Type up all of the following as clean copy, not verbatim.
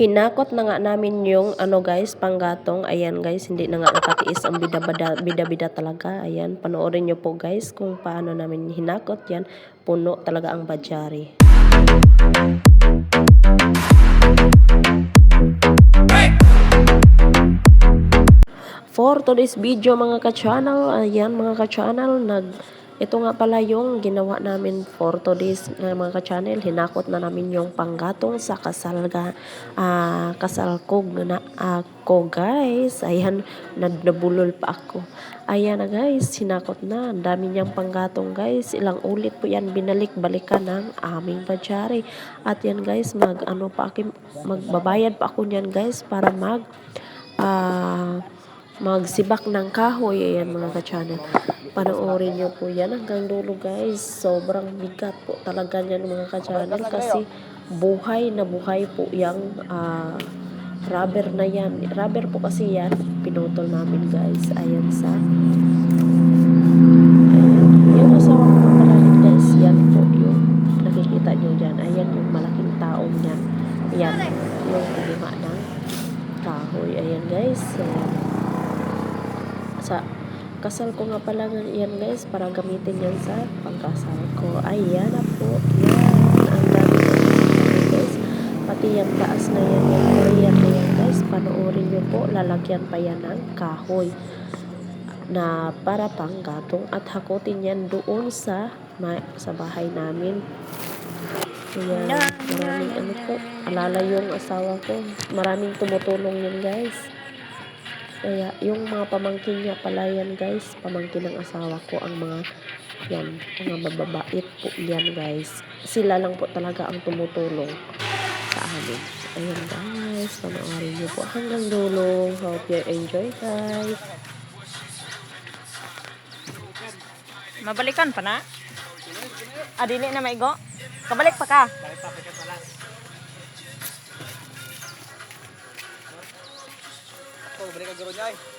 Hinakot na nga namin yung ano guys, panggatong. Ayan guys, hindi na nga nakatiis ang bida-bida talaga. Ayan, panoorin nyo po guys kung paano namin hinakot yan. Puno talaga ang badyari. For today's video mga ka-channel, ayan mga ka-channel, ito nga pala yung ginawa namin for today's mga ka-channel. Hinakot na namin yung panggatong sa kasal ko na ako guys. Ayan, nabulol pa ako. Ayan na guys, hinakot na. Ang dami niyang panggatong guys. Ilang ulit po yan balikan ng aming badyari. At yan guys, magbabayad pa ako niyan guys para magsibak ng kahoy. Ayan mga ka-channel, panoorin nyo po yan hanggang dulo guys. Sobrang bigat po talaga yan mga ka-channel, kasi buhay na buhay po yung rubber na yan. Rubber po kasi yan, pinutol namin guys. Ayan yung asawa ko malalit guys, yan po yung nakikita nyo dyan. Ayan yung malaking taong yan. Ayan yung lima ng kahoy. Ayan guys, sa kasal ko nga pala yan guys, para gamitin yan sa pangkasal ko. Ayan na po yan, ang dami na guys, pati yung taas na yan, yung Korean na yan guys, panoorin nyo po. Lalagyan pa yan ng kahoy na para panggatong at hakutin yan doon sa bahay namin. Ayan, maraming po, alala yung asawa ko, maraming tumutulong yan guys. Kaya yung mga pamangkin niya pala yan guys, pamangkin ng asawa ko, ang mga mababait po yan guys. Sila lang po talaga ang tumutulong sa amin. Ayan guys, panoorin niyo po hanggang dulo. Hope you enjoy guys. Mabalikan pa na? Dili na maigo? Kabalik pa ka?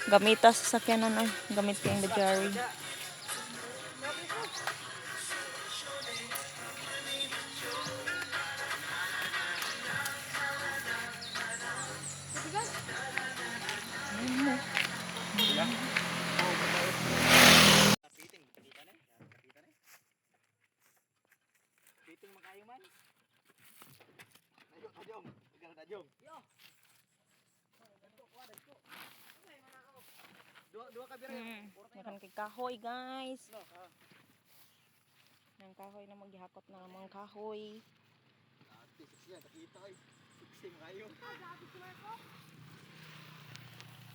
Gamita sa sakyanan ay. Gamit ko yung badyari. Nakan kay kahoy guys. Nang kahoy na maghihakot na mga kahoy.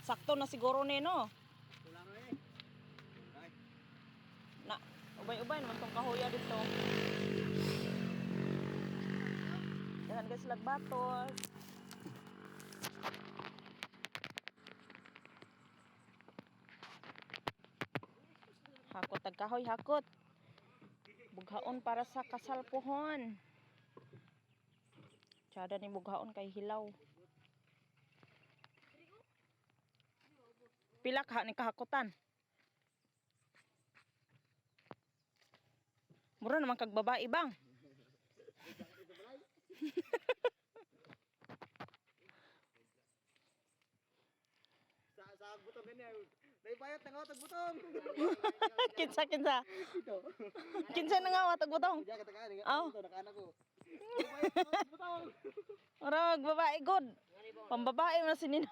Sakto na siguro no. Na ubay-ubay naman tong kahoy dito. Dahan guys lagbatos. Hakot tag kahoy, hakot. Bughaon para sa kasal pohon. Tsada ni bughaon kay hilaw. Pilak ha ni kahakutan. Mura naman kag babae bang. Sa butong niya. Bayot na nga tag butong. Kinsa. Kinsa na nga tag butong. Aw. Ora babae god. Pambabae na sinina.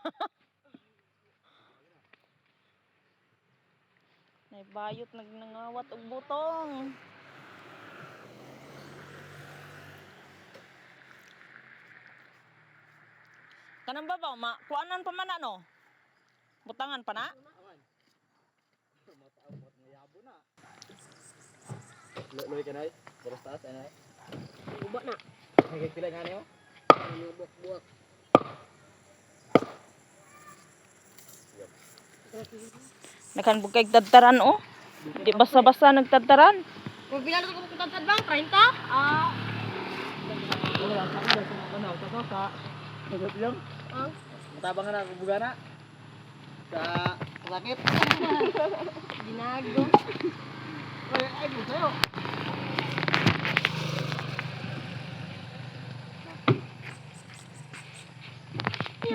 Nay bayot nagnangawat og butong. Kanang babaw kuanan pa man no? Butangan pa na? Loy kanay, boros taas anay. Uba na. Nagpila nga niyo? Buak. Nakan bugay tadtaran oh. Di basa-basa nagtadtaran. Kung pila ko tadtad bang 30? Wala sa ka. Nagod lang. Matabang na buga na. Sa sakit. Ginago. Ay, sa'yo.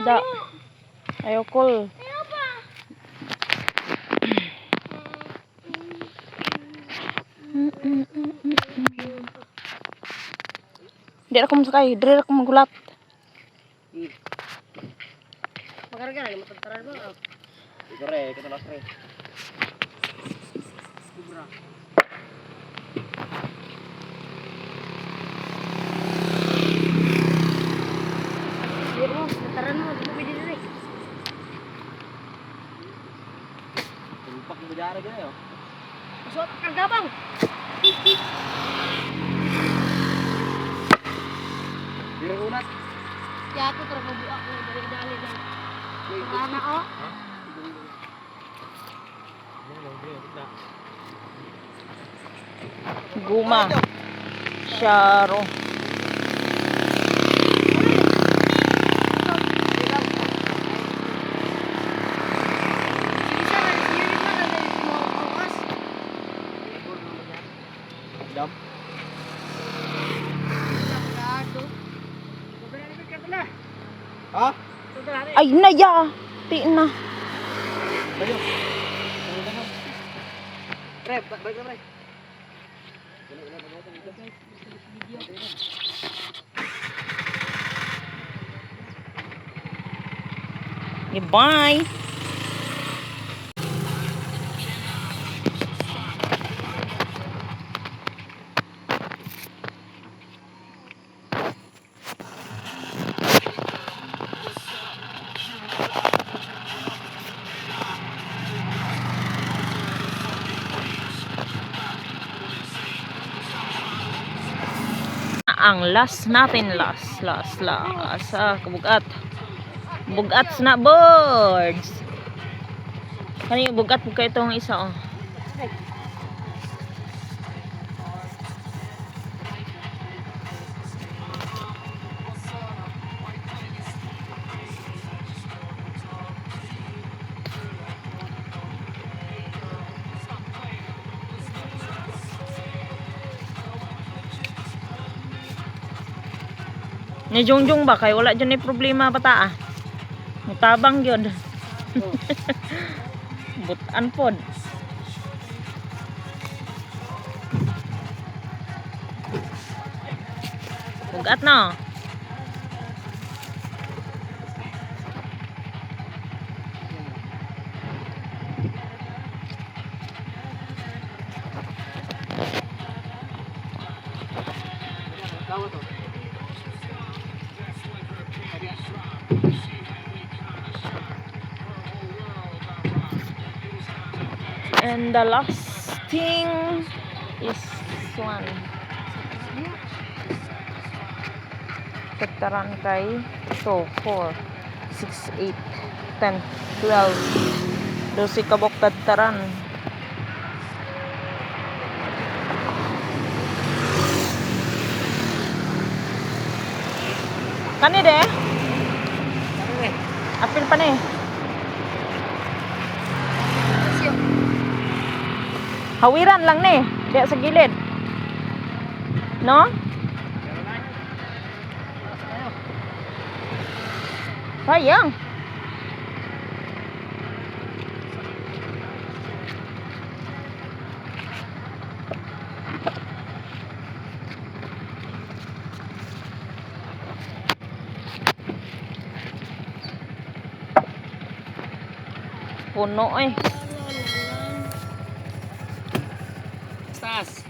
Da. Ayaw call. Di ako masakay. Dre ako magulat. Magarga na, matataran mo. Ikaw re, ikaw talas re. Kubra. Di mo, matataran mo. Di mo pwede dito eh. Tumpak mo dyan rin yun. Masuk ang gabang. Di rin unat. Kaya ako tara mabuak ko. Dali-dali lang. Sana ko. Guma. Syaro. Dam. Ha? Ay, naya. Ti na. Tayo. Pre, balik na pre. Goodbye. Ang last natin, last bugat na birds. Kanina bugat mo kayo itong isa, oh. Ni Jongjong ba kay wala dyan ni problema bata ah. Mutabang yun. Butan pod. Bugat na. And the last thing is one. Tataran kay 2, 4, 6, 8, 10, 12. Dosi kabok tataran. Kani de? Apil pa ni. Hawiran lang ni, diya sa gilid. No? Sayang. Puno eh. Tas.